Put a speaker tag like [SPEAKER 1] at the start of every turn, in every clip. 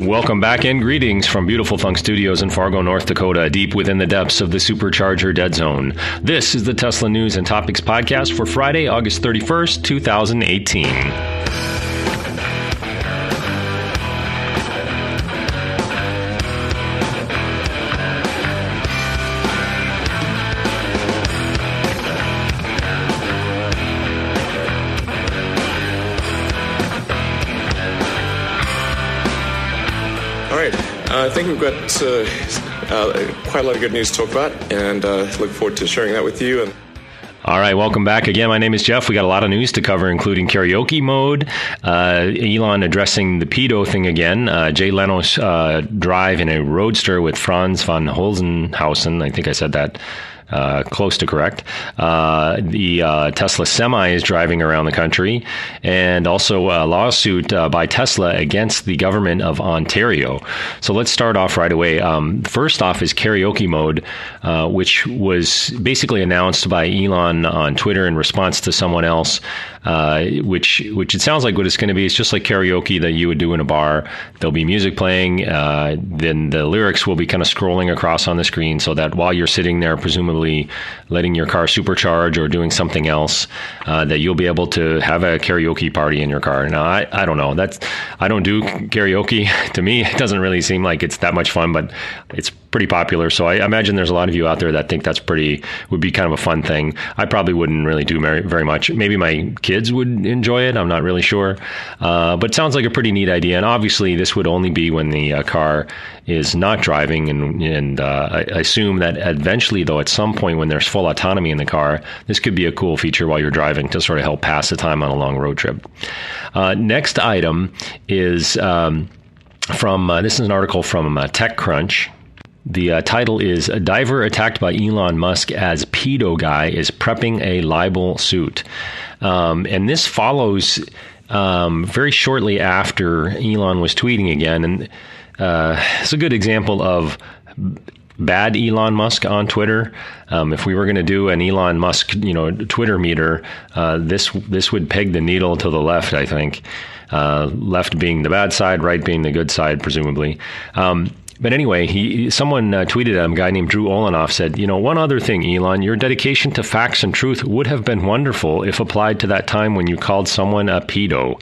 [SPEAKER 1] Welcome back and greetings from beautiful Funk Studios in Fargo, North Dakota, deep within the depths of the supercharger dead zone. This is the Tesla News and Topics podcast for Friday, August 31st, 2018.
[SPEAKER 2] I think we've got quite a lot of good news to talk about, and look forward to sharing that with you.
[SPEAKER 1] All right, welcome back again. My name is Jeff. We got a lot of news to cover, including karaoke mode, Elon addressing the pedo thing again, Jay Leno's drive in a Roadster with Franz von Holzenhausen. I think I said that close to correct. The Tesla Semi is driving around the country, and also a lawsuit by Tesla against the government of Ontario. So let's start off right away. First off is karaoke mode, which was basically announced by Elon on Twitter in response to someone else, which it sounds like what it's going to be. It's just like karaoke that you would do in a bar. There'll be music playing, then the lyrics will be kind of scrolling across on the screen so that while you're sitting there, presumably letting your car supercharge or doing something else, that you'll be able to have a karaoke party in your car. Now, I don't know. I don't do karaoke. To me, it doesn't really seem like it's that much fun, but it's pretty popular. So I imagine there's a lot of you out there that think would be kind of a fun thing. I probably wouldn't really do very much. Maybe my kids would enjoy it. I'm not really sure. But it sounds like a pretty neat idea. And obviously this would only be when the car is not driving. And I assume that eventually, though, at some point when there's full autonomy in the car, this could be a cool feature while you're driving to sort of help pass the time on a long road trip. Next item is this is an article from TechCrunch. The title is "A Diver Attacked by Elon Musk as Pedo Guy is Prepping a Libel Suit." And this follows very shortly after Elon was tweeting again. And it's a good example of bad Elon Musk on Twitter. If we were going to do an Elon Musk, Twitter meter, this would peg the needle to the left, I think. Left being the bad side, right being the good side, presumably. But anyway, someone tweeted at him, a guy named Drew Olanoff said, one other thing, Elon, your dedication to facts and truth would have been wonderful if applied to that time when you called someone a pedo.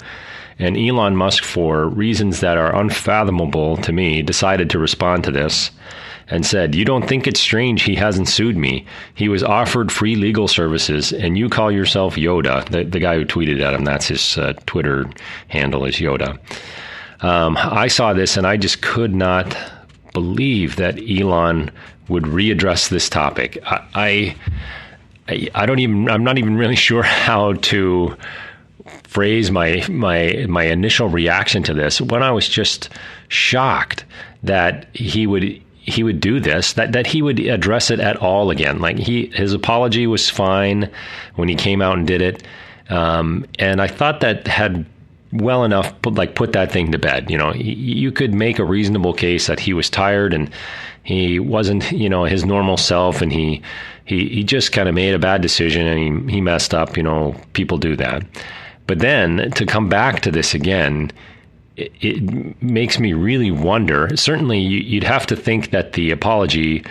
[SPEAKER 1] And Elon Musk, for reasons that are unfathomable to me, decided to respond to this and said, "You don't think it's strange he hasn't sued me? He was offered free legal services, and you call yourself Yoda." The guy who tweeted at him, that's his Twitter handle is Yoda. I saw this and I just could not believe that Elon would readdress this topic. I'm not even really sure how to phrase my initial reaction to this, when I was just shocked that he would do this, that he would address it at all again. Like his apology was fine when he came out and did it. And I thought that had well enough put that thing to bed. You could make a reasonable case that he was tired and he wasn't, his normal self, and he just kind of made a bad decision and he messed up. People do that. But then to come back to this again, it makes me really wonder. Certainly, you'd have to think that the apology,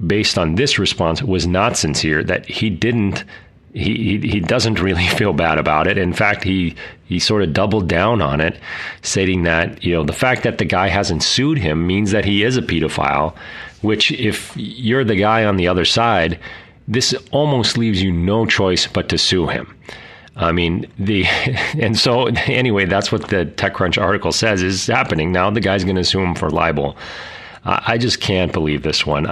[SPEAKER 1] based on this response, was not sincere, that he didn't. He doesn't really feel bad about it. In fact, he sort of doubled down on it, stating that, the fact that the guy hasn't sued him means that he is a pedophile, which if you're the guy on the other side, this almost leaves you no choice but to sue him. I mean, and so anyway, that's what the TechCrunch article says is happening. Now the guy's going to sue him for libel. I just can't believe this one.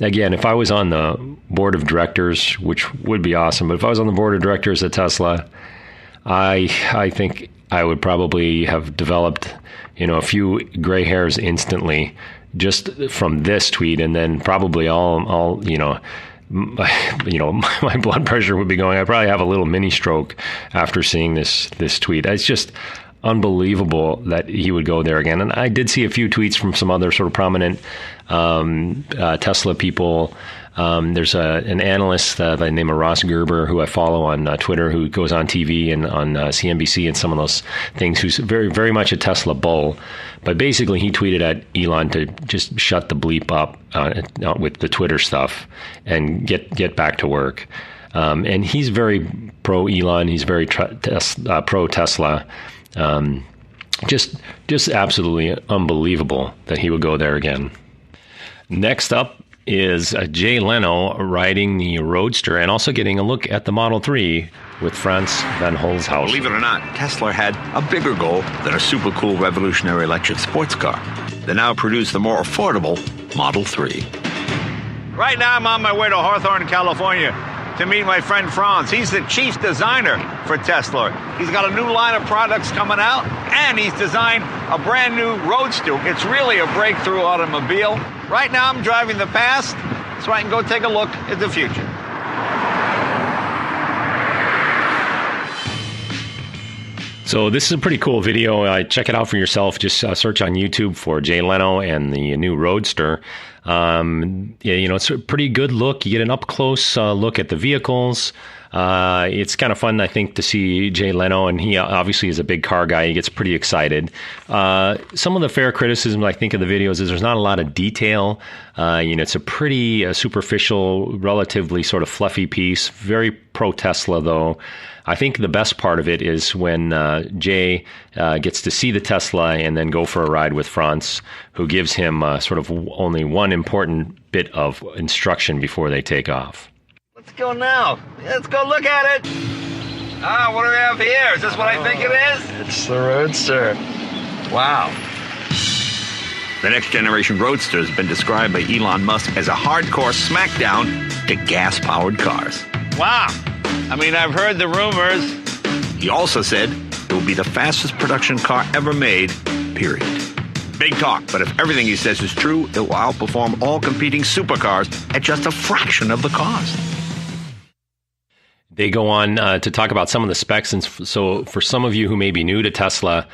[SPEAKER 1] Again, if I was on the board of directors, which would be awesome, but if I was on the board of directors at Tesla, I think I would probably have developed, a few gray hairs instantly just from this tweet, and then probably all my blood pressure would be going. I'd probably have a little mini stroke after seeing this tweet. It's just unbelievable that he would go there again. And I did see a few tweets from some other sort of prominent Tesla people There's an analyst by the name of Ross Gerber, who I follow on Twitter, who goes on TV and on CNBC and some of those things, who's very, very much a Tesla bull. But basically, he tweeted at Elon to just shut the bleep up with the Twitter stuff and get back to work. And he's very pro Elon. He's very pro Tesla. Just absolutely unbelievable that he would go there again. Next up is Jay Leno riding the Roadster and also getting a look at the Model 3 with Franz van Holzhausen.
[SPEAKER 3] Believe it or not, Tesla had a bigger goal than a super cool revolutionary electric sports car. They now produce the more affordable Model 3.
[SPEAKER 4] Right now I'm on my way to Hawthorne, California to meet my friend Franz. He's the chief designer for Tesla. He's got a new line of products coming out, and he's designed a brand new Roadster. It's really a breakthrough automobile. Right now I'm driving the past so I can go take a look at the future.
[SPEAKER 1] So this is a pretty cool video. Check it out for yourself. Just search on YouTube for Jay Leno and the new Roadster. It's a pretty good look. You get an up-close look at the vehicles. It's kind of fun, I think, to see Jay Leno, and he obviously is a big car guy. He gets pretty excited. Some of the fair criticism, I think, of the videos is there's not a lot of detail. It's a pretty superficial, relatively sort of fluffy piece. Very pro-Tesla, though. I think the best part of it is when Jay gets to see the Tesla and then go for a ride with Franz, who gives him sort of only one important bit of instruction before they take off.
[SPEAKER 4] Let's go now. Let's go look at it. What do we have here? Is this what I think it is?
[SPEAKER 5] It's the Roadster.
[SPEAKER 4] Wow.
[SPEAKER 3] The next generation Roadster has been described by Elon Musk as a hardcore smackdown to gas-powered cars.
[SPEAKER 4] Wow. I mean, I've heard the rumors.
[SPEAKER 3] He also said it will be the fastest production car ever made, period. Big talk, but if everything he says is true, it will outperform all competing supercars at just a fraction of the cost.
[SPEAKER 1] They go on to talk about some of the specs, and so for some of you who may be new to Tesla,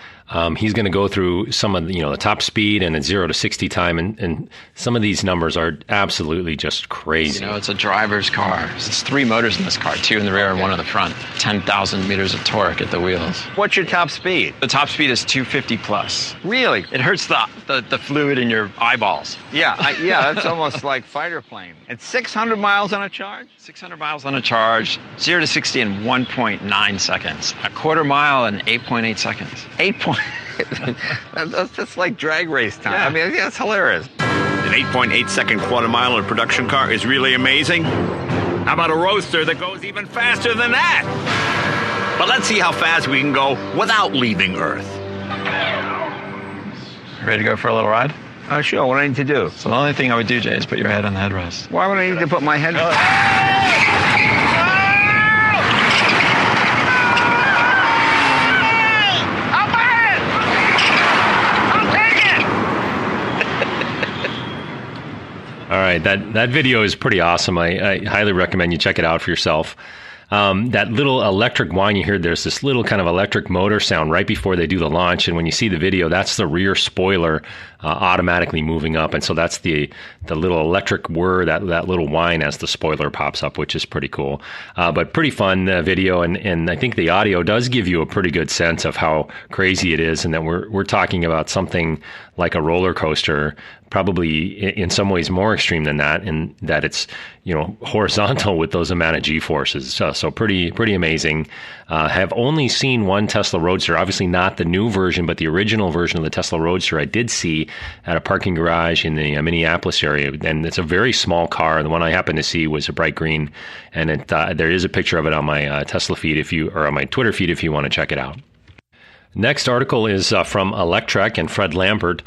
[SPEAKER 1] he's going to go through some of the top speed and a 0 to 60 time, and some of these numbers are absolutely just crazy.
[SPEAKER 5] It's a driver's car. There's 3 motors in this car, 2 in the rear and 1 in the front. 10,000 meters of torque at the wheels.
[SPEAKER 4] What's your top speed?
[SPEAKER 5] The top speed is 250 plus.
[SPEAKER 4] Really?
[SPEAKER 5] It hurts the fluid in your eyeballs.
[SPEAKER 4] Yeah, that's almost like fighter plane. It's 600 miles on a charge?
[SPEAKER 5] 600 miles on a charge, 0 to 60 in 1.9 seconds. A quarter mile in 8.8 seconds.
[SPEAKER 4] That's like drag race time.
[SPEAKER 5] Yeah.
[SPEAKER 4] I mean, that's hilarious.
[SPEAKER 3] An 8.8 second quarter mile in a production car is really amazing. How about a Roadster that goes even faster than that? But let's see how fast we can go without leaving Earth.
[SPEAKER 5] Ready to go for a little ride?
[SPEAKER 4] Sure. What do I need to do?
[SPEAKER 5] So the only thing I would do, Jay, is put your head on the headrest.
[SPEAKER 4] Why would I need to put my head on?
[SPEAKER 1] All right, that video is pretty awesome. I highly recommend you check it out for yourself. That little electric whine you hear, there's this little kind of electric motor sound right before they do the launch. And when you see the video, that's the rear spoiler automatically moving up. And so that's the little electric whir, that little whine as the spoiler pops up, which is pretty cool. But pretty fun video. And I think the audio does give you a pretty good sense of how crazy it is. And that we're talking about something like a roller coaster, probably in some ways more extreme than that, in that it's horizontal with those amount of G-forces. So pretty amazing. Have only seen one Tesla Roadster, obviously not the new version, but the original version of the Tesla Roadster I did see at a parking garage in the Minneapolis area, and it's a very small car. The one I happened to see was a bright green, and there is a picture of it on my Tesla feed or on my Twitter feed if you want to check it out. Next article is from Electrek and Fred Lambert.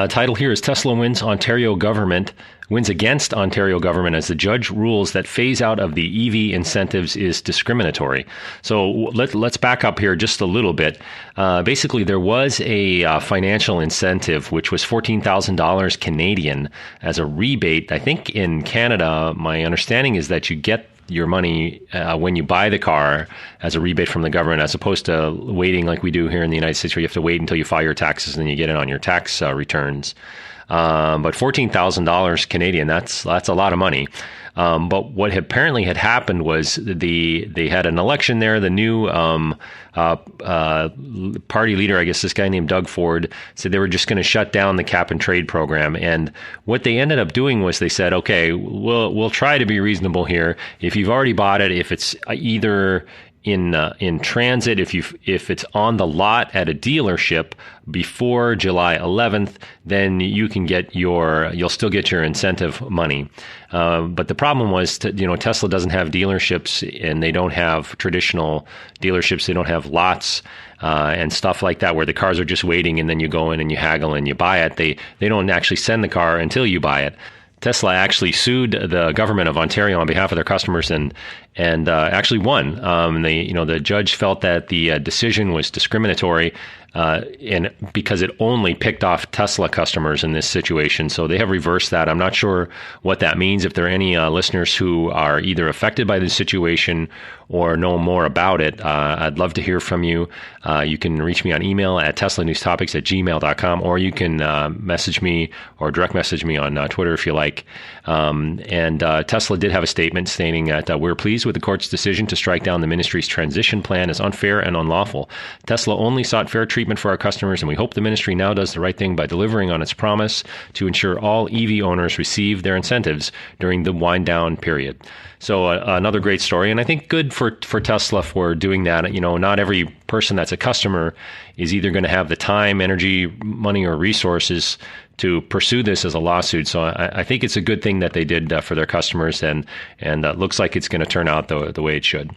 [SPEAKER 1] Title here is Tesla wins against Ontario government as the judge rules that phase out of the EV incentives is discriminatory. So let's back up here just a little bit. Basically, there was a financial incentive, which was $14,000 Canadian as a rebate. I think in Canada, my understanding is that you get your money when you buy the car as a rebate from the government, as opposed to waiting like we do here in the United States, where you have to wait until you file your taxes and then you get it on your tax returns. but $14,000 Canadian, that's a lot of money. But what apparently had happened was they had an election there. The new party leader, I guess this guy named Doug Ford, said they were just going to shut down the cap and trade program. And what they ended up doing was they said, okay, we'll try to be reasonable here. If you've already bought it, if it's either in transit, if it's on the lot at a dealership before July 11th, then you'll still get your incentive money. But the problem was, Tesla doesn't have dealerships, and they don't have traditional dealerships. They don't have lots and stuff like that where the cars are just waiting, and then you go in and you haggle and you buy it. They don't actually send the car until you buy it. Tesla actually sued the government of Ontario on behalf of their customers and actually won. The judge felt that the decision was discriminatory and because it only picked off Tesla customers in this situation. So they have reversed that. I'm not sure what that means. If there are any listeners who are either affected by this situation or know more about it, I'd love to hear from you. You can reach me on email at teslanewstopics@gmail.com, or you can message me or direct message me on Twitter if you like. And Tesla did have a statement stating that we're pleased with the court's decision to strike down the ministry's transition plan as unfair and unlawful. Tesla only sought fair treatment for our customers, and we hope the ministry now does the right thing by delivering on its promise to ensure all EV owners receive their incentives during the wind down period. So another great story, and I think good for Tesla for doing that. Not every person that's a customer is either going to have the time, energy, money, or resources to pursue this as a lawsuit. So I think it's a good thing that they did for their customers, and looks like it's going to turn out the way it should.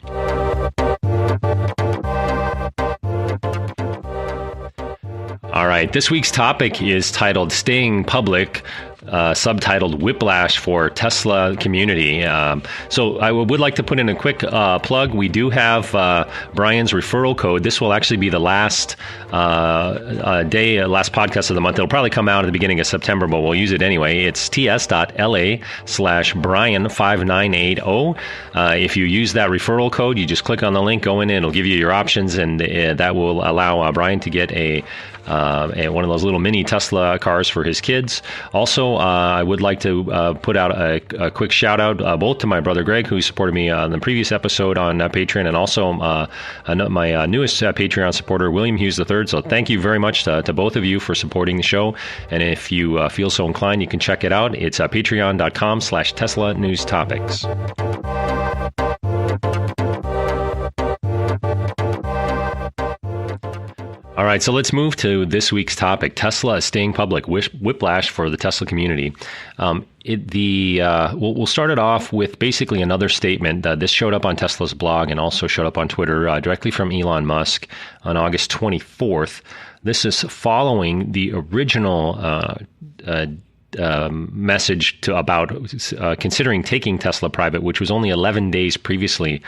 [SPEAKER 1] All right, this week's topic is titled Staying Public, subtitled Whiplash for Tesla Community. So I would like to put in a quick plug. We do have Brian's referral code. This will actually be the last last podcast of the month. It'll probably come out at the beginning of September, but we'll use it anyway. It's ts.la/Brian5980. If you use that referral code, you just click on the link, go in, and it'll give you your options, and that will allow Brian to get one of those little mini Tesla cars for his kids. Also, I would like to put out a quick shout out both to my brother Greg, who supported me on the previous episode on Patreon, and also my newest Patreon supporter, William Hughes III. So thank you very much to both of you for supporting the show. And if you feel so inclined, you can check it out. It's patreon.com/teslanewstopics. All right, so let's move to this week's topic. Tesla is staying public, whiplash for the Tesla community. We'll start it off with basically another statement. This showed up on Tesla's blog and also showed up on Twitter directly from Elon Musk on August 24th. This is following the original message about considering taking Tesla private, which was only 11 days previously.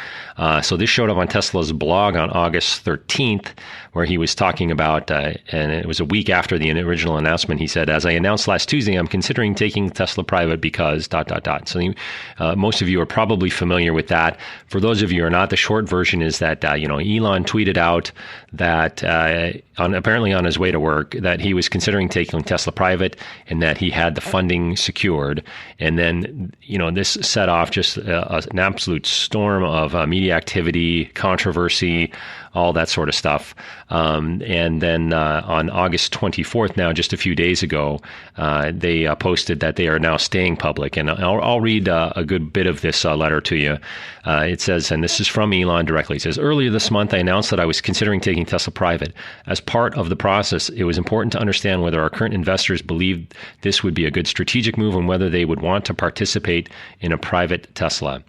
[SPEAKER 1] So this showed up on Tesla's blog on August 13th, where he was talking about, and it was a week after the original announcement. He said, "As I announced last Tuesday, I'm considering taking Tesla private because ... So most of you are probably familiar with that. For those of you who are not, the short version is that Elon tweeted out that apparently on his way to work that he was considering taking Tesla private and that he had the funding secured. And then this set off just an absolute storm of media activity, controversy, all that sort of stuff. And then on August 24th, now just a few days ago, they posted that they are now staying public. And I'll read a good bit of this letter to you. It says, and this is from Elon directly, it says, "Earlier this month, I announced that I was considering taking Tesla private. As part of the process, it was important to understand whether our current investors believed this would be a good strategic move and whether they would want to participate in a private Tesla.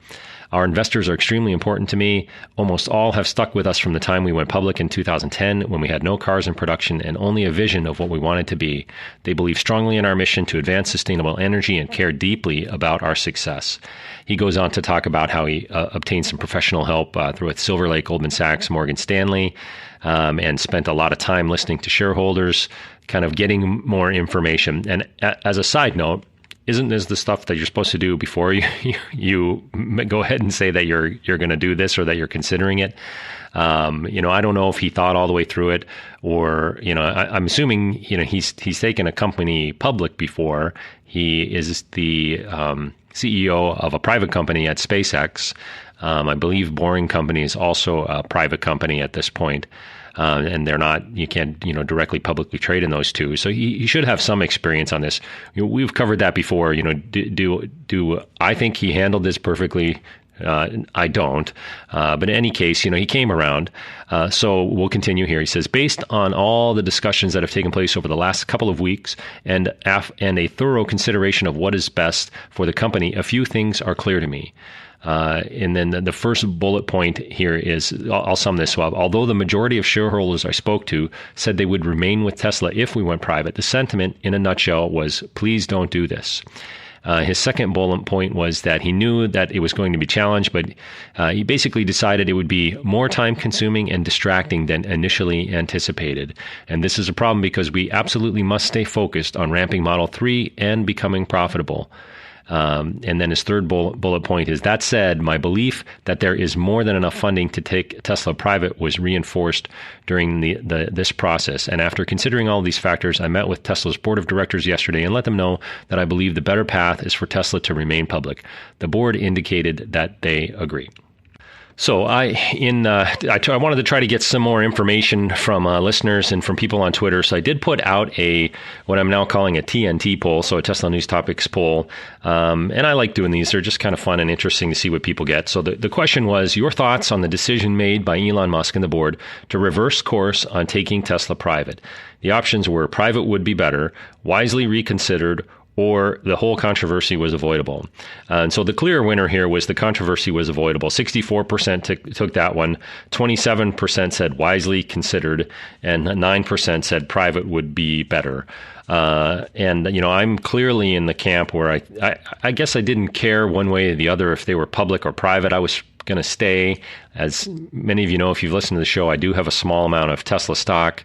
[SPEAKER 1] Our investors are extremely important to me. Almost all have stuck with us from the time we went public in 2010, when we had no cars in production and only a vision of what we wanted to be. They believe strongly in our mission to advance sustainable energy and care deeply about our success." He goes on to talk about how he obtained some professional help with Silver Lake, Goldman Sachs, Morgan Stanley, and spent a lot of time listening to shareholders, kind of getting more information. And as a side note, isn't this the stuff that you're supposed to do before you go ahead and say that you're going to do this or that you're considering it? I don't know if he thought all the way through it, or I'm assuming he's taken a company public before. He is the CEO of a private company at SpaceX. I believe Boring Company is also a private company at this point. And they're not, you can't, directly publicly trade in those two. So he should have some experience on this. We've covered that before. Do I think he handled this perfectly? I don't. But in any case, he came around. So we'll continue here. He says, based on all the discussions that have taken place over the last couple of weeks and a thorough consideration of what is best for the company, a few things are clear to me. And then the first bullet point here is, I'll sum this up. Although the majority of shareholders I spoke to said they would remain with Tesla if we went private, the sentiment in a nutshell was, please don't do this. His second bullet point was that he knew that it was going to be challenged, but he basically decided it would be more time consuming and distracting than initially anticipated. And this is a problem because we absolutely must stay focused on ramping Model 3 and becoming profitable. And then his third bullet point is, that said, my belief that there is more than enough funding to take Tesla private was reinforced during this process. And after considering all these factors, I met with Tesla's board of directors yesterday and let them know that I believe the better path is for Tesla to remain public. The board indicated that they agree. So I wanted to try to get some more information from listeners and from people on Twitter. So I did put out what I'm now calling a TNT poll, so a Tesla News Topics poll. And I like doing these. They're just kind of fun and interesting to see what people get. So the question was, your thoughts on the decision made by Elon Musk and the board to reverse course on taking Tesla private. The options were private would be better, wisely reconsidered, or the whole controversy was avoidable. And so the clear winner here was the controversy was avoidable. 64% took that one, 27% said wisely considered, and 9% said private would be better. And I'm clearly in the camp where I guess I didn't care one way or the other if they were public or private. I was going to stay. As many of you know, if you've listened to the show, I do have a small amount of Tesla stock.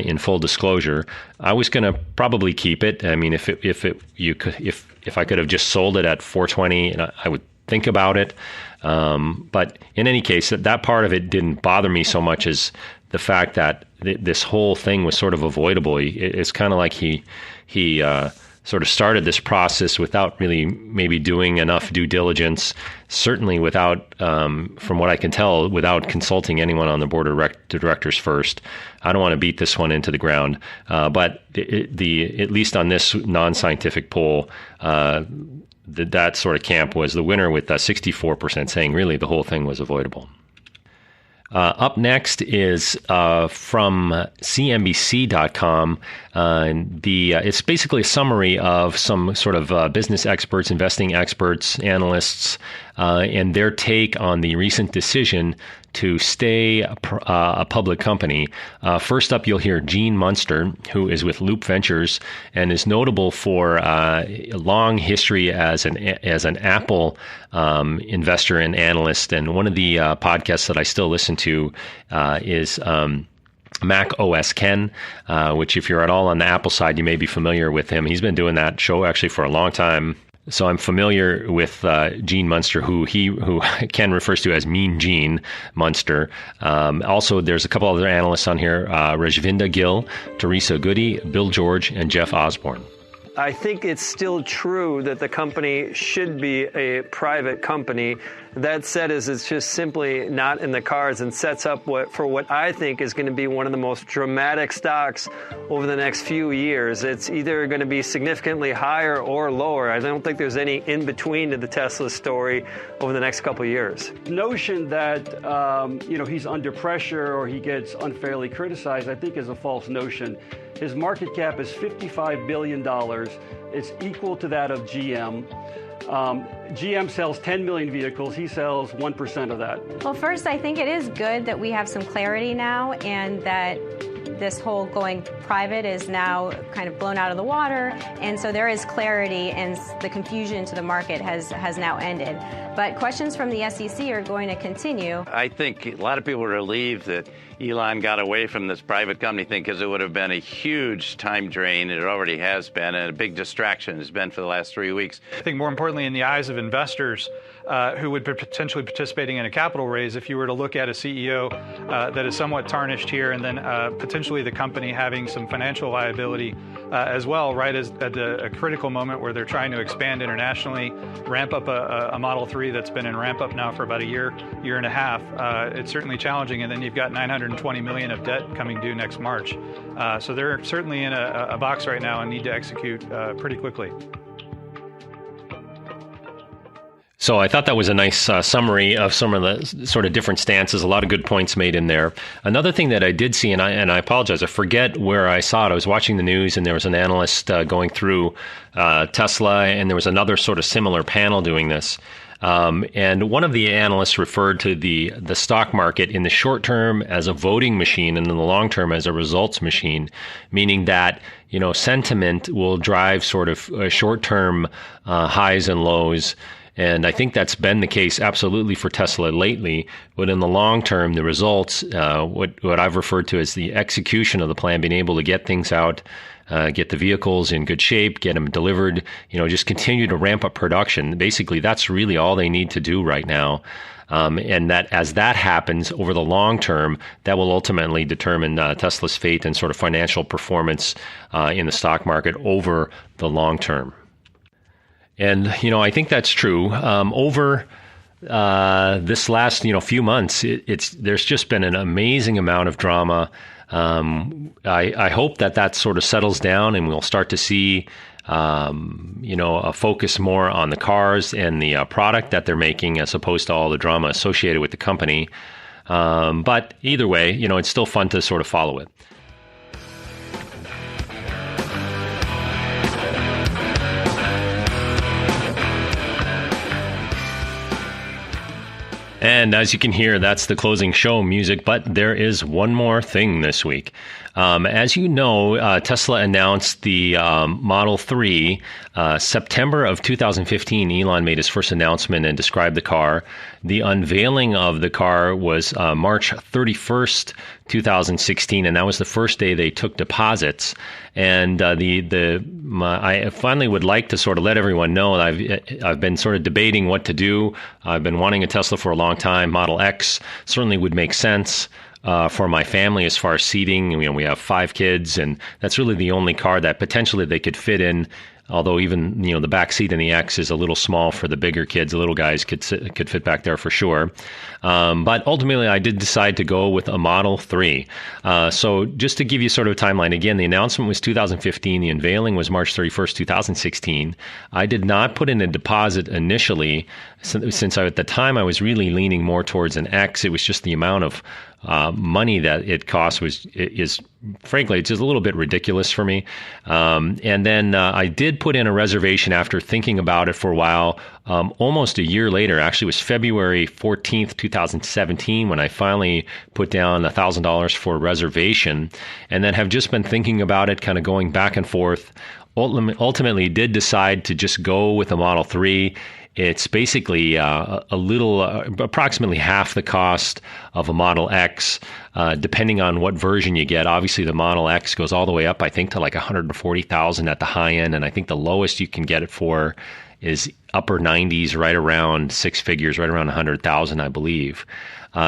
[SPEAKER 1] In full disclosure, I was going to probably keep it. I mean, if I could have just sold it at 420, and I would think about it. But in any case, that part of it didn't bother me so much as the fact that this whole thing was sort of avoidable. It's kind of like he sort of started this process without really maybe doing enough due diligence, certainly without, from what I can tell, without consulting anyone on the board of directors first. I don't want to beat this one into the ground, but at least on this non-scientific poll, that sort of camp was the winner with 64% saying really the whole thing was avoidable. Up next is from CNBC.com. It's basically a summary of some sort of business experts, investing experts, analysts, and their take on the recent decision to stay a public company. First up, you'll hear Gene Munster, who is with Loop Ventures and is notable for a long history as an Apple investor and analyst. And one of the podcasts that I still listen to is Mac OS Ken, which if you're at all on the Apple side, you may be familiar with him. He's been doing that show actually for a long time. So I'm familiar with Gene Munster, who Ken refers to as Mean Gene Munster. Also, there's a couple other analysts on here, Rajvinda Gill, Teresa Goody, Bill George, and Jeff Osborne.
[SPEAKER 6] I think it's still true that the company should be a private company. That said, it's just simply not in the cards and sets up for what I think is going to be one of the most dramatic stocks over the next few years. It's either going to be significantly higher or lower. I don't think there's any in between to the Tesla story over the next couple of years.
[SPEAKER 7] The notion that he's under pressure or he gets unfairly criticized, I think, is a false notion. His market cap is $55 billion. It's equal to that of GM. GM sells 10 million vehicles. He sells 1% of that.
[SPEAKER 8] Well, first, I think it is good that we have some clarity now and that this whole going private is now kind of blown out of the water, and so there is clarity, and the confusion to the market has now ended. But questions from the SEC are going to continue.
[SPEAKER 9] I think a lot of people are relieved that Elon got away from this private company thing, because it would have been a huge time drain. It already has been, and a big distraction has been for the last 3 weeks.
[SPEAKER 10] I think more importantly, in the eyes of investors who would be potentially participating in a capital raise, if you were to look at a CEO that is somewhat tarnished here, and then potentially the company having some financial liability as well, right, at a critical moment where they're trying to expand internationally, ramp up a Model 3 that's been in ramp up now for about a year and a half. It's certainly challenging, and then you've got $920 million of debt coming due next March. So they're certainly in a box right now and need to execute pretty quickly.
[SPEAKER 1] So I thought that was a nice summary of some of the sort of different stances. A lot of good points made in there. Another thing that I did see, and I apologize, I forget where I saw it. I was watching the news, and there was an analyst going through Tesla, and there was another sort of similar panel doing this. And one of the analysts referred to the stock market in the short term as a voting machine, and in the long term as a results machine, meaning that, sentiment will drive sort of short term highs and lows. And I think that's been the case absolutely for Tesla lately. But in the long term, the results, what I've referred to as the execution of the plan, being able to get things out, get the vehicles in good shape, get them delivered, just continue to ramp up production. Basically, that's really all they need to do right now. And that as that happens over the long term, that will ultimately determine Tesla's fate and sort of financial performance in the stock market over the long term. And, I think that's true. Over this last, few months, there's just been an amazing amount of drama. I hope that sort of settles down, and we'll start to see, a focus more on the cars and the product that they're making, as opposed to all the drama associated with the company. But either way, it's still fun to sort of follow it. And as you can hear, that's the closing show music, but there is one more thing this week. As you know, Tesla announced the Model 3, September of 2015. Elon made his first announcement and described the car. The unveiling of the car was March 31st, 2016, and that was the first day they took deposits. And I finally would like to sort of let everyone know that I've been sort of debating what to do. I've been wanting a Tesla for a long time. Model X certainly would make sense for my family as far as seating. We have 5 kids, and that's really the only car that potentially they could fit in. Although even, the back seat in the X is a little small for the bigger kids. The little guys could fit back there for sure. But ultimately, I did decide to go with a Model 3. So just to give you sort of a timeline, again, the announcement was 2015. The unveiling was March 31st, 2016. I did not put in a deposit initially, since at the time I was really leaning more towards an X. It was just the amount of money that it costs is frankly, it's just a little bit ridiculous for me. And then I did put in a reservation after thinking about it for a while. Almost a year later, actually it was February 14th, 2017, when I finally put down $1,000 for a reservation, and then have just been thinking about it, kind of going back and forth. Ultimately did decide to just go with a Model 3. It's basically approximately half the cost of a Model X, depending on what version you get. Obviously, the Model X goes all the way up, I think, to like $140,000 at the high end, and I think the lowest you can get it for is upper 90s, right around 6 figures, right around 100,000, I believe.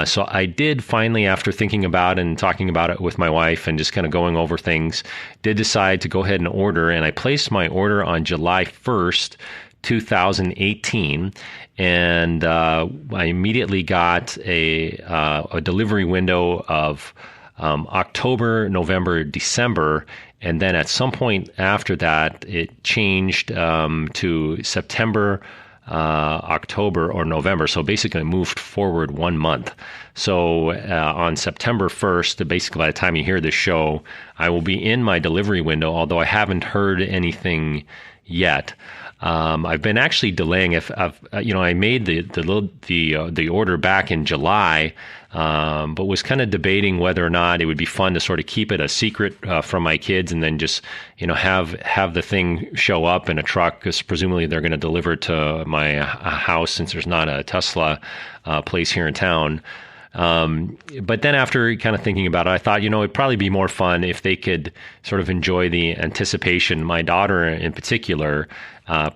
[SPEAKER 1] So I did finally, after thinking about it and talking about it with my wife and just kind of going over things, did decide to go ahead and order, and I placed my order on July 1st, 2018, and I immediately got a delivery window of October, November, December, and then at some point after that, it changed to September, October, or November. So basically, I moved forward 1 month. So on September 1st, basically by the time you hear this show, I will be in my delivery window, although I haven't heard anything yet. I've been actually delaying. I made the order back in July, but was kind of debating whether or not it would be fun to sort of keep it a secret from my kids, and then just have the thing show up in a truck, because presumably they're going to deliver it to my house since there's not a Tesla place here in town. But then after kind of thinking about it, I thought, it'd probably be more fun if they could sort of enjoy the anticipation. My daughter in particular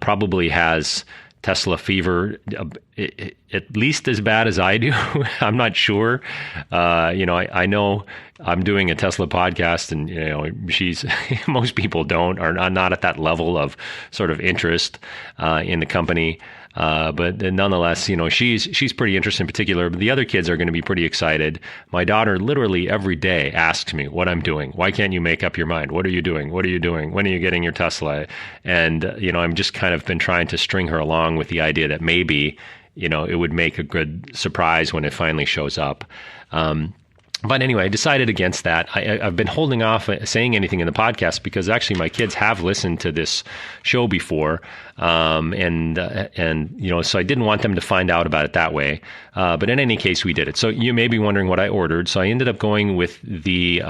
[SPEAKER 1] probably has Tesla fever, at least as bad as I do. I'm not sure. I know I'm doing a Tesla podcast, and she's most people are not at that level of sort of interest in the company. But nonetheless, she's pretty interested in particular. But the other kids are going to be pretty excited. My daughter literally every day asks me what I'm doing. Why can't you make up your mind? What are you doing? What are you doing? When are you getting your Tesla? And, I'm just kind of been trying to string her along with the idea that maybe, it would make a good surprise when it finally shows up. But anyway, I decided against that. I've been holding off saying anything in the podcast because actually my kids have listened to this show before, and so I didn't want them to find out about it that way. But in any case, we did it. So you may be wondering what I ordered. So I ended up going with the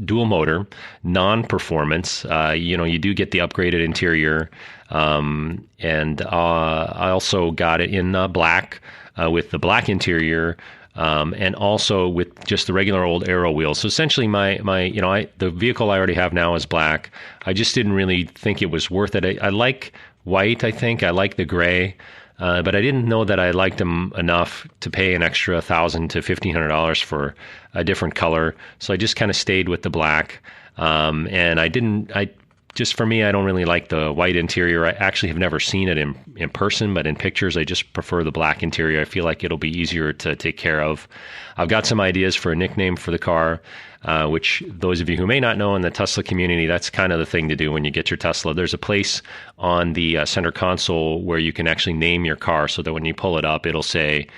[SPEAKER 1] dual motor, non-performance. You do get the upgraded interior, and I also got it in black with the black interior. And also with just the regular old aero wheels. So essentially the vehicle I already have now is black. I just didn't really think it was worth it. I like white, I think. I like the gray. But I didn't know that I liked them enough to pay an extra $1,000 to $1,500 for a different color. So I just kind of stayed with the black. Just for me, I don't really like the white interior. I actually have never seen it in person, but in pictures, I just prefer the black interior. I feel like it'll be easier to take care of. I've got some ideas for a nickname for the car, which those of you who may not know in the Tesla community, that's kind of the thing to do when you get your Tesla. There's a place on the center console where you can actually name your car so that when you pull it up, it'll say,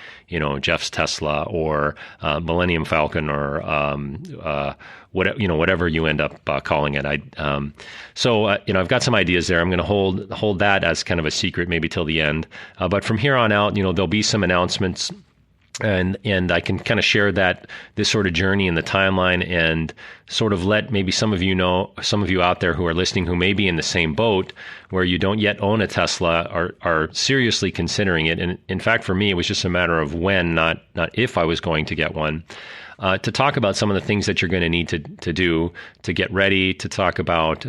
[SPEAKER 1] Jeff's Tesla or Millennium Falcon or whatever you end up calling it. I've got some ideas there. I'm going to hold that as kind of a secret, maybe till the end. But from here on out, there'll be some announcements, and I can kind of share this sort of journey in the timeline, and sort of let maybe some of you out there who are listening who may be in the same boat where you don't yet own a Tesla are seriously considering it. And in fact, for me, it was just a matter of when, not if I was going to get one. To talk about some of the things that you're going to need to do to get ready, to talk about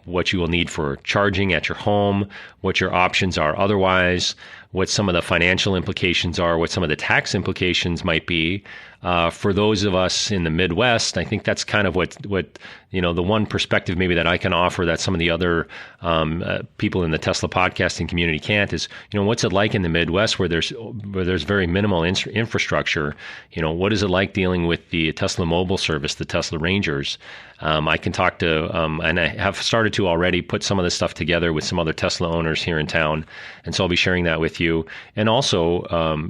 [SPEAKER 1] what you will need for charging at your home, what your options are otherwise, what some of the financial implications are, what some of the tax implications might be. For those of us in the Midwest, I think that's kind of what the one perspective maybe that I can offer that some of the other people in the Tesla podcasting community can't is, what's it like in the Midwest where there's very minimal infrastructure? What is it like dealing with the Tesla mobile service, the Tesla Rangers? I can talk to, and I have started to already put some of this stuff together with some other Tesla owners here in town. And so I'll be sharing that with you. And also,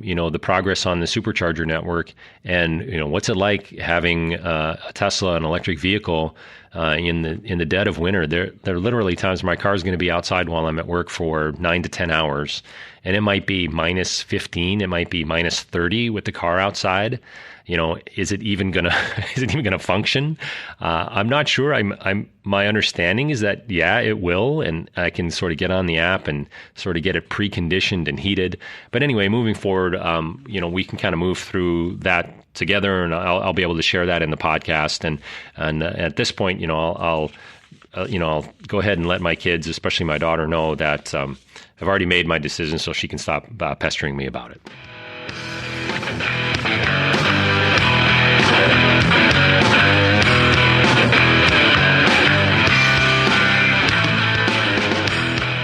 [SPEAKER 1] the progress on the supercharger network, and, what's it like having a Tesla, an electric vehicle, in the dead of winter. There are literally times my car is going to be outside while I'm at work for 9 to 10 hours. And it might be minus 15, it might be minus 30 with the car outside. Is it even gonna function? I'm not sure. My understanding is that, it will, and I can sort of get on the app and sort of get it preconditioned and heated. But anyway, moving forward, we can kind of move through that together, and I'll be able to share that in the podcast. And at this point, I'll go ahead and let my kids, especially my daughter, know that I've already made my decision, so she can stop pestering me about it.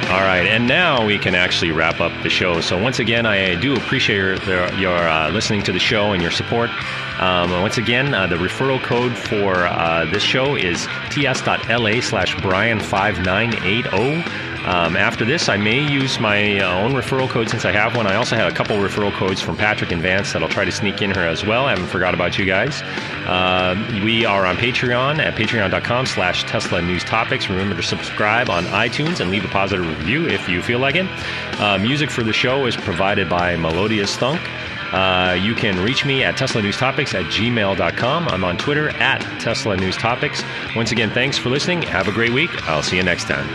[SPEAKER 1] All right, and now we can actually wrap up the show. So once again, I do appreciate your listening to the show and your support. Once again, the referral code for this show is ts.la/Brian5980. After this, I may use my own referral code since I have one. I also had a couple referral codes from Patrick and Vance that I'll try to sneak in here as well. I haven't forgot about you guys. We are on Patreon at patreon.com/TeslaNewsTopics. Remember to subscribe on iTunes and leave a positive review if you feel like it. Music for the show is provided by Melodious Thunk. You can reach me at teslanewstopics@gmail.com. I'm on Twitter at teslanewstopics. Once again, thanks for listening. Have a great week. I'll see you next time.